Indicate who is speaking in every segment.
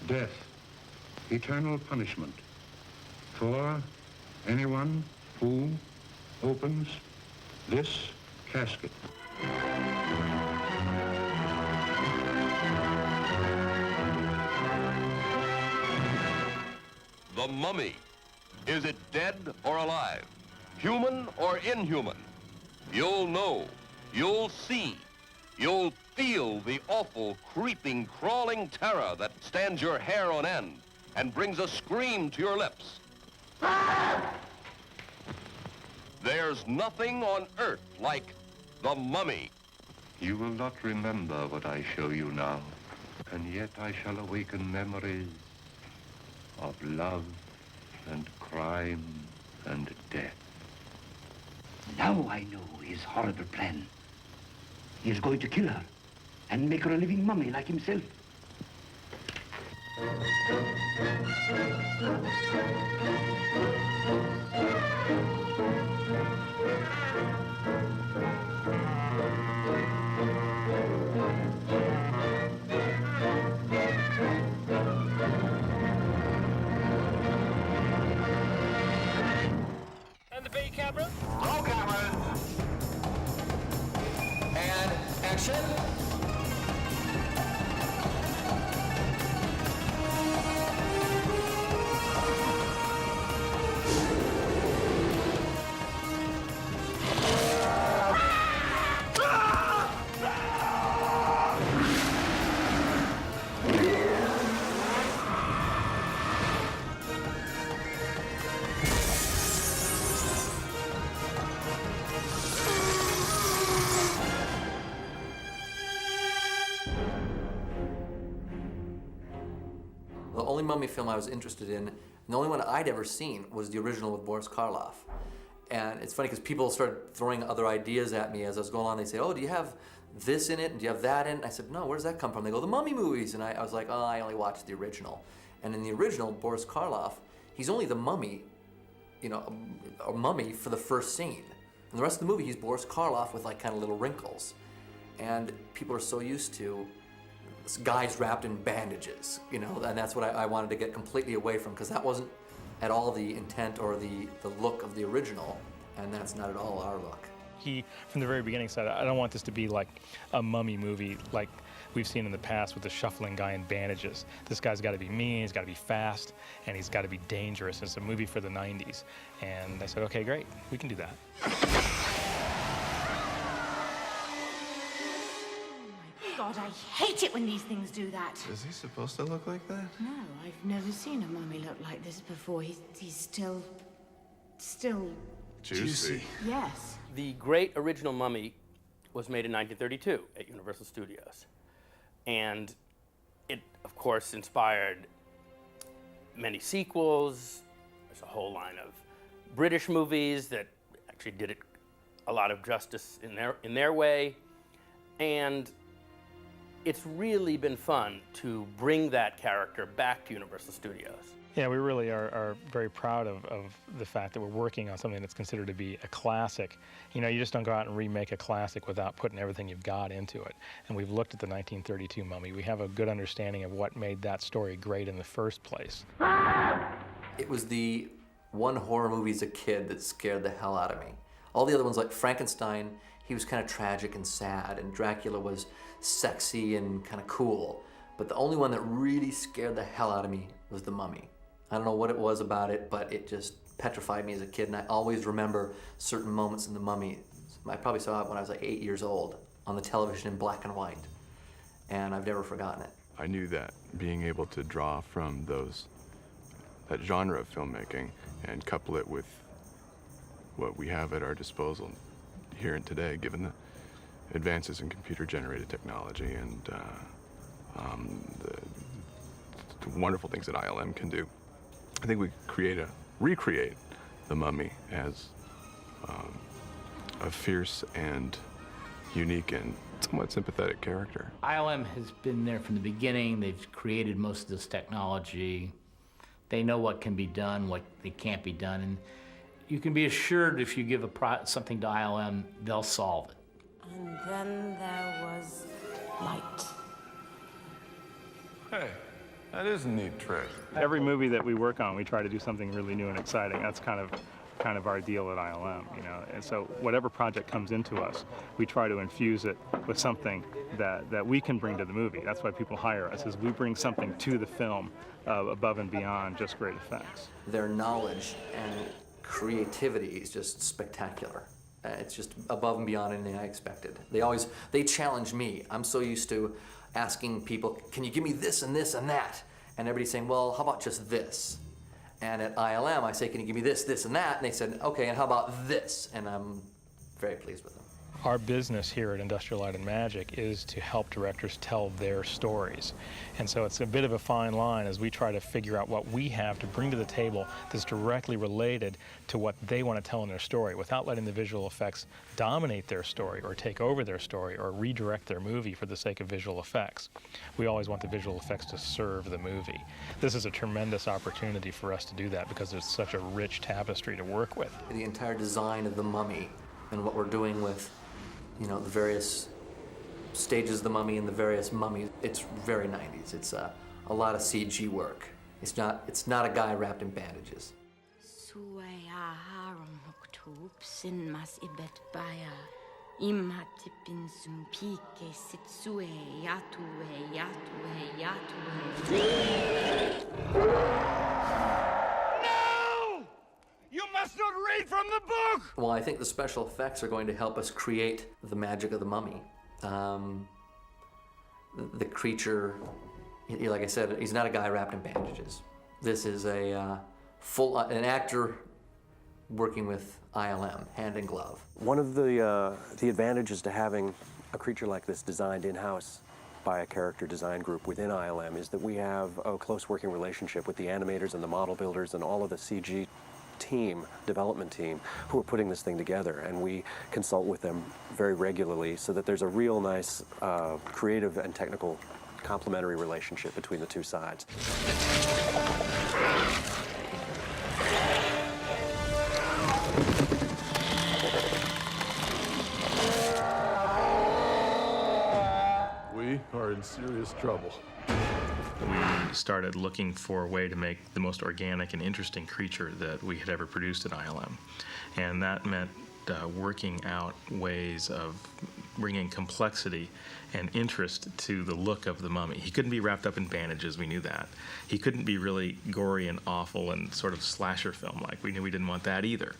Speaker 1: death, eternal punishment for anyone who opens this casket.
Speaker 2: The mummy. Is it dead or alive? Human or inhuman? You'll know. You'll see. You'll feel the awful, creeping, crawling terror that stands your hair on end and brings a scream to your lips. There's nothing on earth like the mummy.
Speaker 1: You will not remember what I show you now, and yet I shall awaken memories of love and crime and death.
Speaker 3: Now I know his horrible plan. He is going to kill her and make her a living mummy like himself.
Speaker 4: And the bay camera?
Speaker 2: Roll cameras.
Speaker 4: And action.
Speaker 5: The only mummy film I was interested in, and the only one I'd ever seen, was the original with Boris Karloff. And it's funny because people started throwing other ideas at me as I was going on. They say, oh, do you have this in it? And do you have that in it? And I said, no, where does that come from? They go, the mummy movies. And I was like, oh, I only watched the original. And in the original, Boris Karloff, he's only the mummy, you know, a mummy for the first scene. And the rest of the movie, he's Boris Karloff with like kind of little wrinkles. And people are so used to guys wrapped in bandages, you know, and that's what I wanted to get completely away from, because that wasn't at all the intent or the look of the original, and that's not at all our look.
Speaker 4: He, from the very beginning, said, I don't want this to be like a mummy movie like we've seen in the past with the shuffling guy in bandages. This guy's got to be mean, he's got to be fast, and he's got to be dangerous. It's a movie for the 90s. And I said, okay, great, we can do that.
Speaker 6: God, I hate it when these things do that.
Speaker 7: Is he supposed to look like that?
Speaker 6: No, I've never seen a mummy look like this before. He's still...
Speaker 7: Juicy.
Speaker 6: Yes.
Speaker 8: The great original Mummy was made in 1932 at Universal Studios. And it, of course, inspired many sequels. There's a whole line of British movies that actually did it a lot of justice in their way. And it's really been fun to bring that character back to Universal Studios.
Speaker 4: Yeah, we really are very proud of the fact that we're working on something that's considered to be a classic. You know, you just don't go out and remake a classic without putting everything you've got into it. And we've looked at the 1932 Mummy. We have a good understanding of what made that story great in the first place.
Speaker 5: It was the one horror movie as a kid that scared the hell out of me. All the other ones, like Frankenstein, he was kind of tragic and sad, and Dracula was sexy and kind of cool. But the only one that really scared the hell out of me was The Mummy. I don't know what it was about it, but it just petrified me as a kid, and I always remember certain moments in The Mummy. I probably saw it when I was like 8 years old on the television in black and white, and I've never forgotten it.
Speaker 7: I knew that being able to draw from that genre of filmmaking and couple it with what we have at our disposal here and today, given the advances in computer-generated technology and the wonderful things that ILM can do, I think we recreate The Mummy as a fierce and unique and somewhat sympathetic character.
Speaker 9: ILM has been there from the beginning. They've created most of this technology. They know what can be done, what can't be done, and you can be assured if you give something to ILM, they'll solve it.
Speaker 6: And then there was light.
Speaker 7: Hey,
Speaker 10: That is a neat trick.
Speaker 4: Every movie that we work on, we try to do something really new and exciting. That's kind of our deal at ILM, you know. And so whatever project comes into us, we try to infuse it with something that we can bring to the movie. That's why people hire us, is we bring something to the film above and beyond just great effects.
Speaker 5: Their knowledge and creativity is just spectacular. It's just above and beyond anything I expected. They challenge me. I'm so used to asking people, can you give me this and this and that? And everybody's saying, well, how about just this? And at ILM, I say, can you give me this, this, and that? And they said, okay, and how about this? And I'm very pleased with them.
Speaker 4: Our business here at Industrial Light and Magic is to help directors tell their stories. And so it's a bit of a fine line as we try to figure out what we have to bring to the table that's directly related to what they want to tell in their story without letting the visual effects dominate their story or take over their story or redirect their movie for the sake of visual effects. We always want the visual effects to serve the movie. This is a tremendous opportunity for us to do that because there's such a rich tapestry to work with.
Speaker 5: The entire design of the mummy and what we're doing with, you know, the various stages of the mummy and the various mummies, it's very 90s. It's a lot of CG work. It's not a guy wrapped in bandages.
Speaker 10: You must not read from the book!
Speaker 5: Well, I think the special effects are going to help us create the magic of the mummy. The creature, like I said, he's not a guy wrapped in bandages. This is an actor working with ILM, hand in glove.
Speaker 11: One of the advantages to having a creature like this designed in-house by a character design group within ILM is that we have a close working relationship with the animators and the model builders and all of the CG development team who are putting this thing together, and we consult with them very regularly so that there's a real nice creative and technical complementary relationship between the two sides.
Speaker 10: We are in serious trouble.
Speaker 4: We started looking for a way to make the most organic and interesting creature that we had ever produced at ILM. And that meant working out ways of bringing complexity and interest to the look of the mummy. He couldn't be wrapped up in bandages, we knew that. He couldn't be really gory and awful and sort of slasher film-like. We knew we didn't want that either.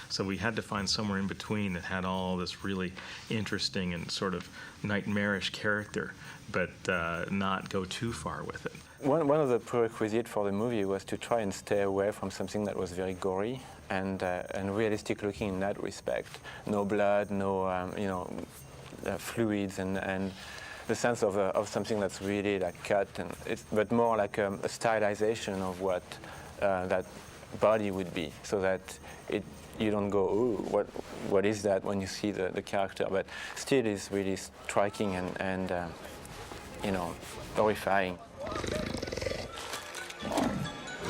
Speaker 4: So we had to find somewhere in between that had all this really interesting and sort of nightmarish character, but not go too far with it.
Speaker 12: One of the prerequisites for the movie was to try and stay away from something that was very gory and realistic looking in that respect. No blood, no fluids, and the sense of something that's really like cut, but more like a stylization of what that body would be, so that you don't go, ooh, what is that when you see the character, but still is really striking and horrifying.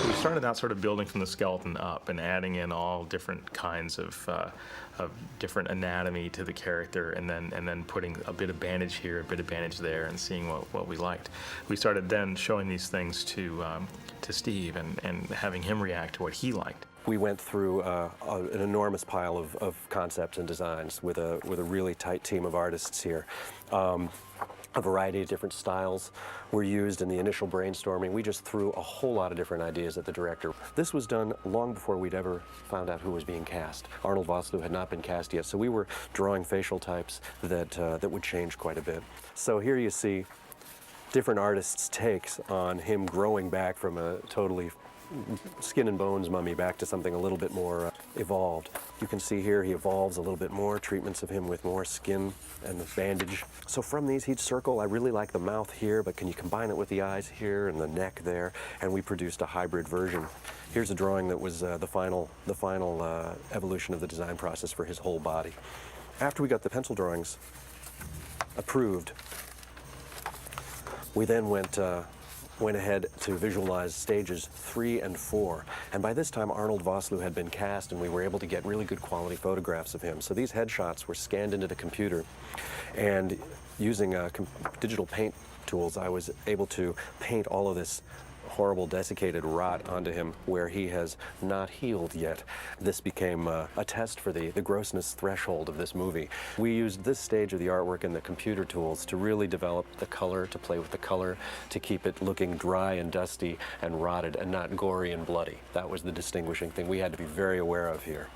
Speaker 4: We started out sort of building from the skeleton up and adding in all different kinds of different anatomy to the character, and then putting a bit of bandage here, a bit of bandage there, and seeing what we liked. We started then showing these things to Steve and having him react to what he liked.
Speaker 11: We went through an enormous pile of concepts and designs with a really tight team of artists here. A variety of different styles were used in the initial brainstorming. We just threw a whole lot of different ideas at the director. This was done long before we'd ever found out who was being cast. Arnold Vosloo had not been cast yet, so we were drawing facial types that would change quite a bit. So here you see different artists' takes on him growing back from a totally skin and bones mummy back to something a little bit more evolved. You can see here he evolves a little bit more, treatments of him with more skin and the bandage. So from these he'd circle. I really like the mouth here, but can you combine it with the eyes here and the neck there? And we produced a hybrid version. Here's a drawing that was the final evolution of the design process for his whole body. After we got the pencil drawings approved, we then went ahead to visualize stages 3 and 4. And by this time, Arnold Vosloo had been cast, and we were able to get really good quality photographs of him. So these headshots were scanned into the computer, and using digital paint tools, I was able to paint all of this horrible desiccated rot onto him where he has not healed yet. This became a test for the grossness threshold of this movie. We used this stage of the artwork and the computer tools to really develop the color, to play with the color, to keep it looking dry and dusty and rotted and not gory and bloody. That was the distinguishing thing we had to be very aware of here.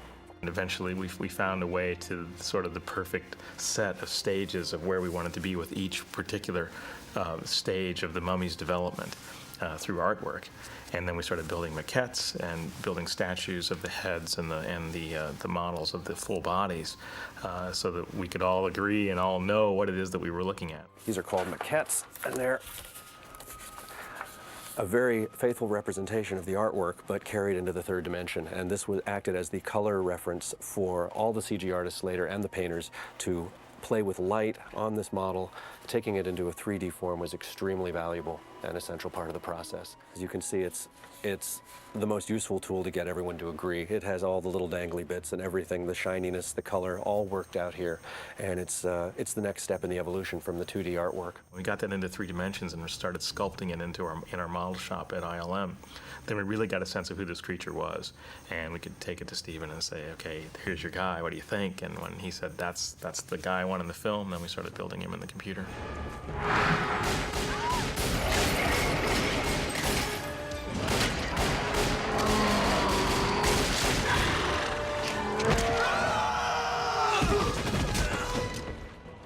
Speaker 4: And eventually we found a way to sort of the perfect set of stages of where we wanted to be with each particular stage of the mummy's development through artwork. And then we started building maquettes and building statues of the heads and the models of the full bodies so that we could all agree and all know what it is that we were looking at.
Speaker 11: These are called maquettes, and they're a very faithful representation of the artwork, but carried into the third dimension. And this acted as the color reference for all the CG artists later and the painters to play with light on this model. Taking it into a 3D form was extremely valuable and essential part of the process. As you can see, it's the most useful tool to get everyone to agree. It has all the little dangly bits and everything, the shininess, the color, all worked out here. And it's the next step in the evolution from the 2D artwork.
Speaker 4: We got that into 3 dimensions and started sculpting it into in our model shop at ILM. Then we really got a sense of who this creature was, and we could take it to Stephen and say, okay, here's your guy, what do you think? And when he said, that's the guy I want in the film, then we started building him in the computer.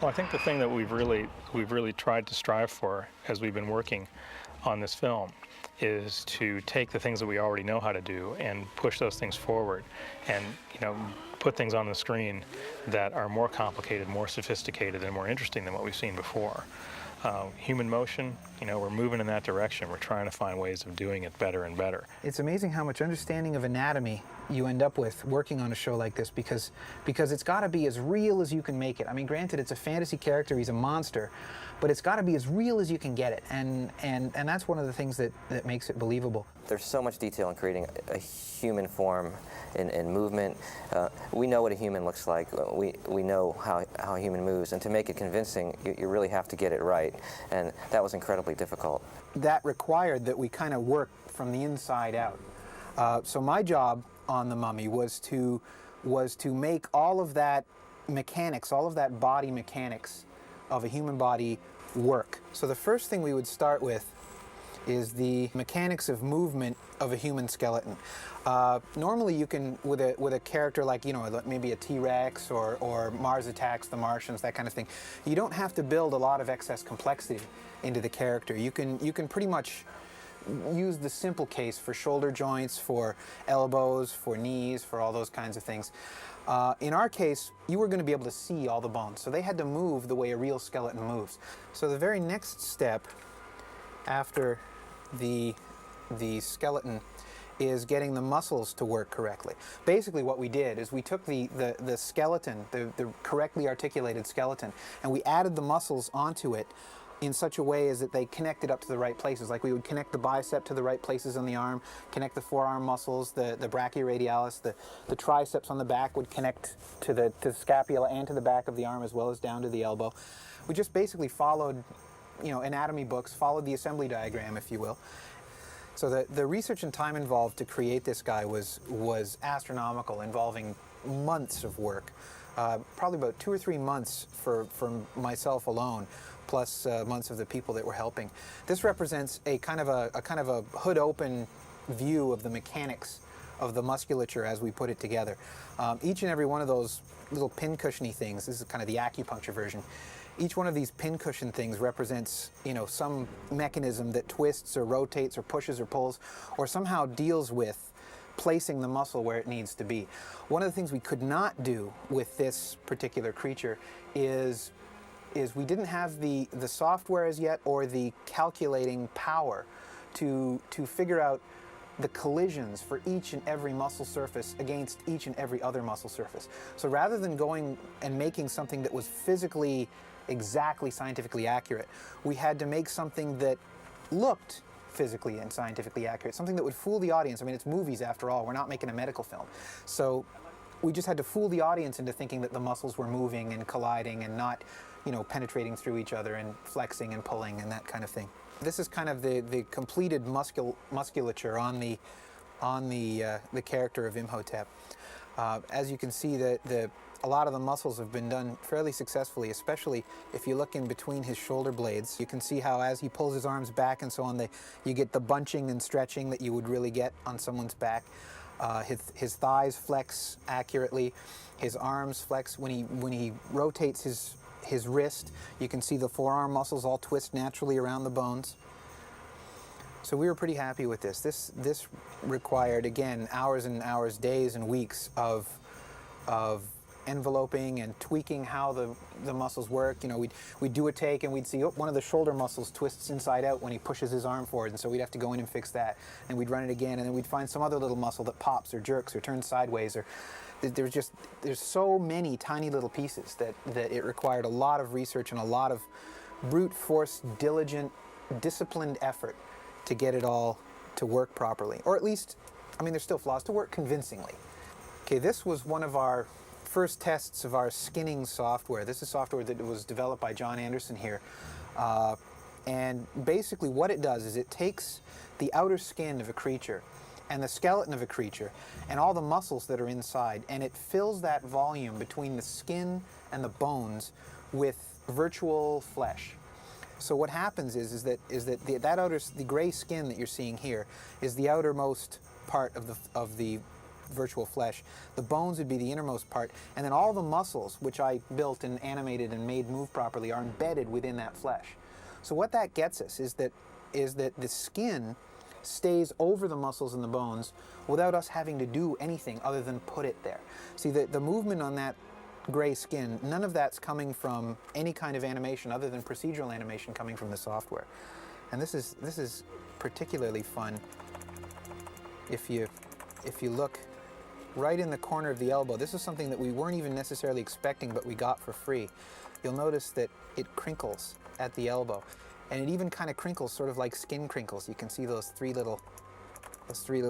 Speaker 4: Well, I think the thing that we've really tried to strive for as we've been working on this film is to take the things that we already know how to do and push those things forward and, put things on the screen that are more complicated, more sophisticated, and more interesting than what we've seen before. Human motion, we're moving in that direction. We're trying to find ways of doing it better and better.
Speaker 13: It's amazing how much understanding of anatomy you end up with working on a show like this because it's got to be as real as you can make it. I mean, granted, it's a fantasy character, he's a monster, but it's got to be as real as you can get it, and that's one of the things that makes it believable.
Speaker 14: There's so much detail in creating a human form in movement. We know what a human looks like. We know how a human moves, and to make it convincing, you really have to get it right, and that was incredibly difficult.
Speaker 13: That required that we kind of work from the inside out. So my job on The Mummy was to make all of that mechanics, all of that body mechanics of a human body work. So the first thing we would start with is the mechanics of movement of a human skeleton. Normally you can, with a character like, maybe a T-Rex or Mars Attacks the Martians, that kind of thing, you don't have to build a lot of excess complexity into the character. You can pretty much use the simple case for shoulder joints, for elbows, for knees, for all those kinds of things. In our case, you were going to be able to see all the bones, so they had to move the way a real skeleton moves. So the very next step after the skeleton is getting the muscles to work correctly. Basically what we did is we took the skeleton, the correctly articulated skeleton, and we added the muscles onto it in such a way as that they connected up to the right places. Like we would connect the bicep to the right places on the arm, connect the forearm muscles, the brachioradialis, the triceps on the back would connect to the scapula and to the back of the arm as well as down to the elbow. We just basically followed, anatomy books, followed the assembly diagram, if you will. So the research and time involved to create this guy was astronomical, involving months of work. Probably about 2 or 3 months for myself alone, plus months of the people that were helping. This represents a kind of a hood open view of the mechanics of the musculature as we put it together. Each and every one of those little pin-cushiony things, this is kind of the acupuncture version, each one of these pin-cushion things represents, some mechanism that twists or rotates or pushes or pulls or somehow deals with placing the muscle where it needs to be. One of the things we could not do with this particular creature is we didn't have the software as yet or the calculating power to figure out the collisions for each and every muscle surface against each and every other muscle surface. So rather than going and making something that was physically exactly scientifically accurate, we had to make something that looked physically and scientifically accurate, something that would fool the audience. I mean, it's movies after all, we're not making a medical film. So we just had to fool the audience into thinking that the muscles were moving and colliding and not, penetrating through each other and flexing and pulling and that kind of thing. This is kind of the completed musculature on the character of Imhotep. As you can see, a lot of the muscles have been done fairly successfully, especially if you look in between his shoulder blades. You can see how as he pulls his arms back and so on, you get the bunching and stretching that you would really get on someone's back. His thighs flex accurately, his arms flex. When he rotates his wrist, you can see the forearm muscles all twist naturally around the bones. So we were pretty happy with this. This required, again, hours and hours, days and weeks of enveloping and tweaking how the muscles work. You know, we'd do a take and we'd see one of the shoulder muscles twists inside out when he pushes his arm forward, and so we'd have to go in and fix that. And we'd run it again, and then we'd find some other little muscle that pops or jerks or turns sideways. Or there's so many tiny little pieces that it required a lot of research and a lot of brute force, diligent, disciplined effort to get it all to work properly. Or at least, I mean, there's still flaws, to work convincingly. Okay, this was one of our first tests of our skinning software. This is software that was developed by John Anderson here. And basically what it does is it takes the outer skin of a creature and the skeleton of a creature and all the muscles that are inside, and it fills that volume between the skin and the bones with virtual flesh. So what happens is that the gray skin that you're seeing here is the outermost part of the virtual flesh. The bones would be the innermost part, and then all the muscles, which I built and animated and made move properly, are embedded within that flesh. So what that gets us is that the skin stays over the muscles and the bones without us having to do anything other than put it there. See, the movement on that gray skin, none of that's coming from any kind of animation other than procedural animation coming from the software. And this is particularly fun if you look right in the corner of the elbow. This is something that we weren't even necessarily expecting, but we got for free. You'll notice that it crinkles at the elbow, and it even kind of crinkles sort of like skin crinkles. You can see those three little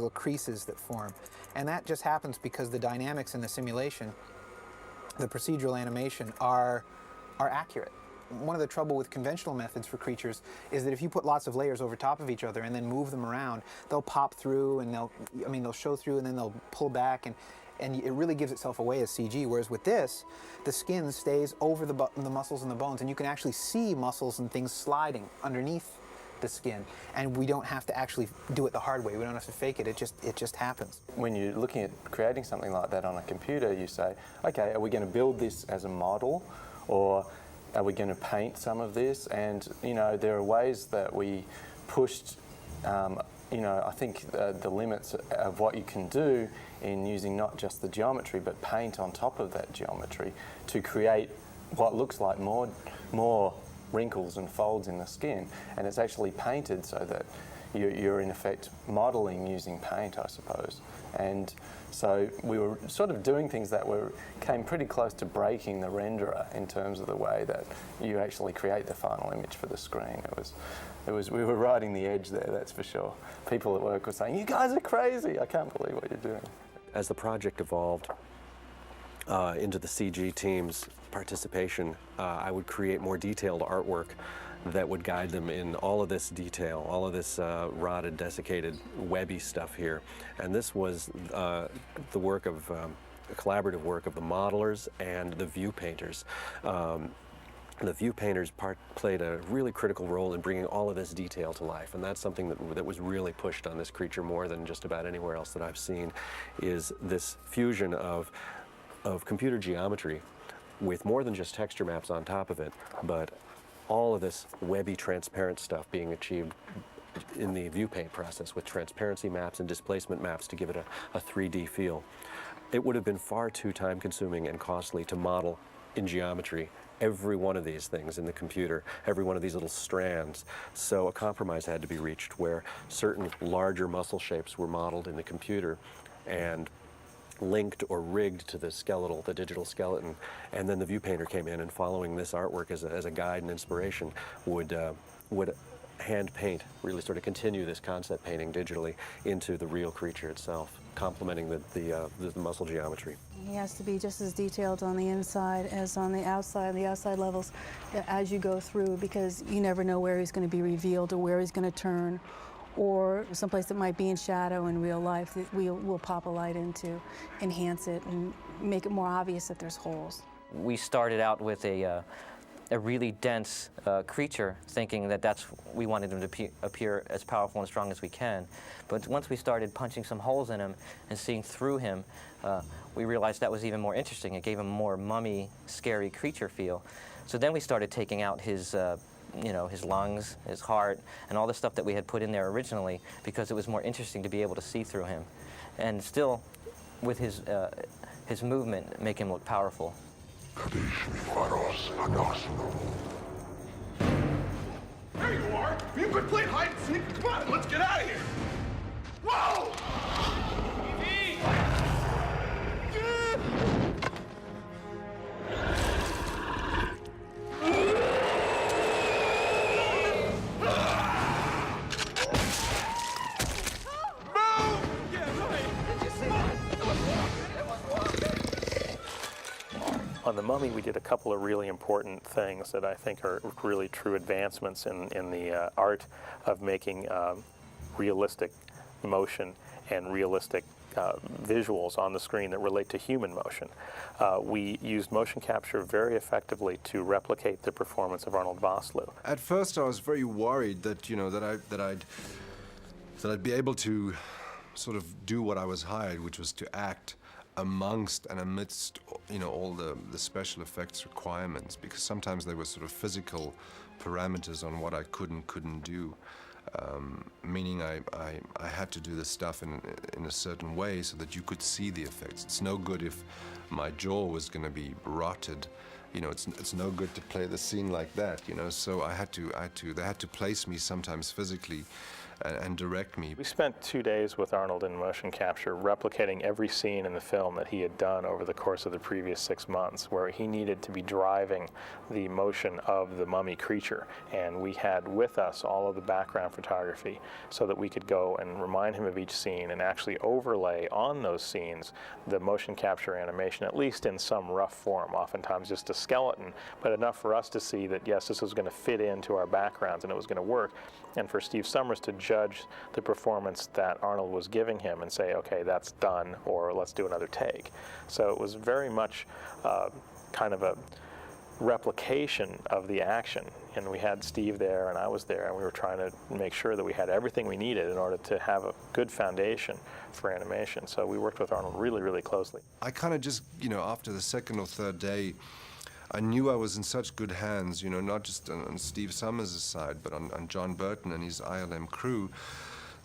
Speaker 13: creases that form, and that just happens because the dynamics in the simulation, the procedural animation, are accurate. One of the trouble with conventional methods for creatures is that if you put lots of layers over top of each other and then move them around, they'll pop through and they'll show through and then they'll pull back, and it really gives itself away as CG. Whereas with this, the skin stays over the muscles and the bones, and you can actually see muscles and things sliding underneath the skin, and we don't have to actually do it the hard way. We don't have to fake it. It just happens.
Speaker 12: When you're looking at creating something like that on a computer, you say, okay, are we going to build this as a model, or are we going to paint some of this? And there are ways that we pushed I think the limits of what you can do in using not just the geometry but paint on top of that geometry to create what looks like more wrinkles and folds in the skin, and it's actually painted so that you're in effect modeling using paint, I suppose. And so we were sort of doing things that came pretty close to breaking the renderer in terms of the way that you actually create the final image for the screen. We were riding the edge there, that's for sure. People at work were saying, "You guys are crazy, I can't believe what you're doing."
Speaker 11: As the project evolved into the CG team's participation, I would create more detailed artwork that would guide them in all of this detail, all of this rotted, desiccated, webby stuff here. And this was the work of, a collaborative work of the modelers and the view painters. The view painters played a really critical role in bringing all of this detail to life, and that's something that was really pushed on this creature more than just about anywhere else that I've seen, is this fusion of computer geometry with more than just texture maps on top of it, but all of this webby, transparent stuff being achieved in the view paint process with transparency maps and displacement maps to give it a 3D feel. It would have been far too time-consuming and costly to model in geometry every one of these things in the computer, every one of these little strands. So a compromise had to be reached where certain larger muscle shapes were modeled in the computer and linked or rigged to the digital skeleton, and then the view painter came in and, following this artwork as a guide and inspiration, would hand paint, really sort of continue this concept painting digitally into the real creature itself, complementing the muscle geometry.
Speaker 15: He has to be just as detailed on the inside as on the outside levels as you go through, because you never know where he's going to be revealed or where he's going to turn, or someplace that might be in shadow in real life that we'll pop a light into, enhance it, and make it more obvious that there's holes.
Speaker 14: We started out with a really dense creature, thinking that we wanted him to appear as powerful and strong as we can. But once we started punching some holes in him and seeing through him, we realized that was even more interesting. It gave him a more mummy, scary creature feel. So then we started taking out his his lungs, his heart, and all the stuff that we had put in there originally, because it was more interesting to be able to see through him. And still, with his movement, make him look powerful.
Speaker 16: There you are! You could play hide and seek. Come on, let's get out of here! Whoa!
Speaker 4: On The Mummy, we did a couple of really important things that I think are really true advancements in the art of making realistic motion and realistic visuals on the screen that relate to human motion. We used motion capture very effectively to replicate the performance of Arnold Vosloo.
Speaker 17: At first, I was very worried that that I'd be able to sort of do what I was hired, which was to act amongst and amidst, all the special effects requirements, because sometimes there were sort of physical parameters on what I could and couldn't do. Meaning I had to do the stuff in a certain way so that you could see the effects. It's no good if my jaw was going to be rotted. It's no good to play the scene like that. So they had to place me sometimes physically and direct me.
Speaker 4: We spent 2 days with Arnold in motion capture, replicating every scene in the film that he had done over the course of the previous 6 months, where he needed to be driving the motion of the mummy creature. And we had with us all of the background photography so that we could go and remind him of each scene and actually overlay on those scenes the motion capture animation, at least in some rough form, oftentimes just a skeleton, but enough for us to see that, yes, this was going to fit into our backgrounds and it was going to work. And for Steve Summers to judge the performance that Arnold was giving him and say, okay, that's done, or let's do another take. So it was very much kind of a replication of the action. And we had Steve there and I was there, and we were trying to make sure that we had everything we needed in order to have a good foundation for animation. So we worked with Arnold really, really closely.
Speaker 17: I kind of just, after the second or third day, I knew I was in such good hands, not just on Steve Summers' side, but on John Burton and his ILM crew,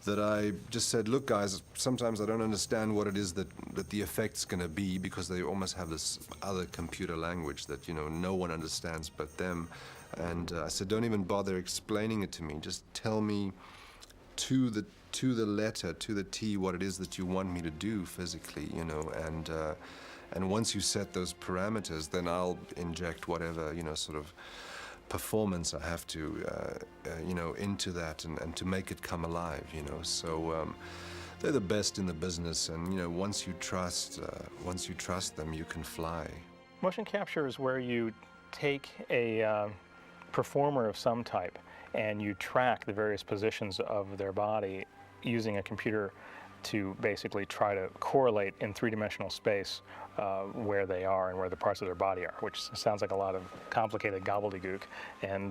Speaker 17: that I just said, look, guys, sometimes I don't understand what it is that the effect's going to be, because they almost have this other computer language that, no one understands but them. And I said, don't even bother explaining it to me. Just tell me to the letter, to the T, what it is that you want me to do physically, and once you set those parameters, then I'll inject whatever, sort of performance I have to, into that and to make it come alive, So they're the best in the business, and, once you trust them, you can fly.
Speaker 4: Motion capture is where you take a performer of some type and you track the various positions of their body using a computer to basically try to correlate in three-dimensional space where they are and where the parts of their body are, which sounds like a lot of complicated gobbledygook. And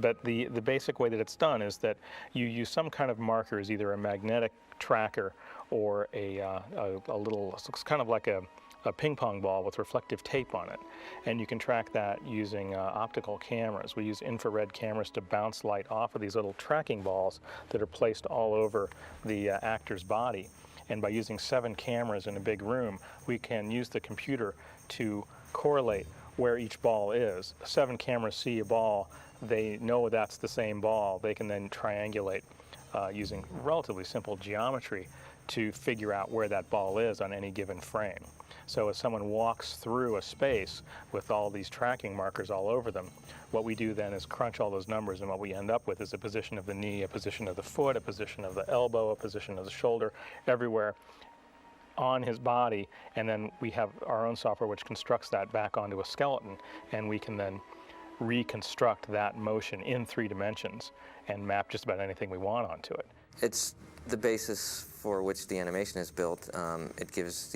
Speaker 4: but the basic way that it's done is that you use some kind of markers, either a magnetic tracker or a little, it's kind of like a ping pong ball with reflective tape on it, and you can track that using optical cameras. We use infrared cameras to bounce light off of these little tracking balls that are placed all over the actor's body. And by using 7 cameras in a big room, we can use the computer to correlate where each ball is. 7 cameras see a ball, they know that's the same ball. They can then triangulate using relatively simple geometry to figure out where that ball is on any given frame. So as someone walks through a space with all these tracking markers all over them, what we do then is crunch all those numbers, and what we end up with is a position of the knee, a position of the foot, a position of the elbow, a position of the shoulder, everywhere on his body, and then we have our own software which constructs that back onto a skeleton, and we can then reconstruct that motion in 3 dimensions and map just about anything we want onto it.
Speaker 14: It's the basis for which the animation is built. It gives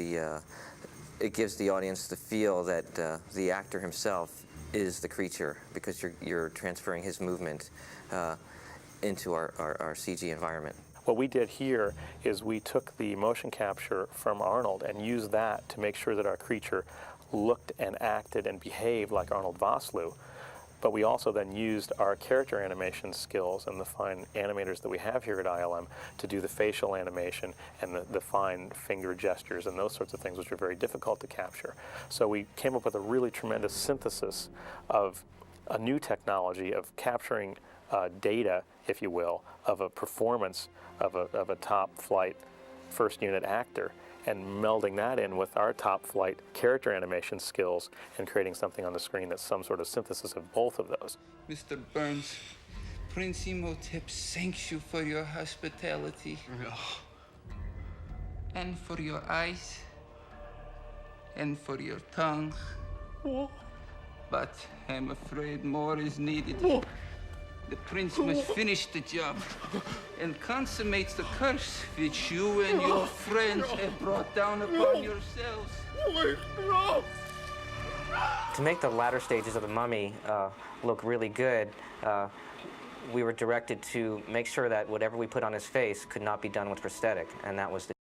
Speaker 14: the audience the feel that the actor himself is the creature, because you're transferring his movement into our CG environment.
Speaker 4: What we did here is we took the motion capture from Arnold and used that to make sure that our creature looked and acted and behaved like Arnold Vosloo. But we also then used our character animation skills and the fine animators that we have here at ILM to do the facial animation and the fine finger gestures and those sorts of things, which are very difficult to capture. So we came up with a really tremendous synthesis of a new technology of capturing data, if you will, of a performance of a top flight first unit actor, and melding that in with our top flight character animation skills and creating something on the screen that's some sort of synthesis of both of those.
Speaker 18: Mr. Burns, Prince Imhotep thanks you for your hospitality. And for your eyes. And for your tongue. But I'm afraid more is needed. The prince must finish the job and consummate the curse which you and your friends have brought down upon yourselves.
Speaker 14: To make the latter stages of the mummy look really good, we were directed to make sure that whatever we put on his face could not be done with prosthetic, and that was the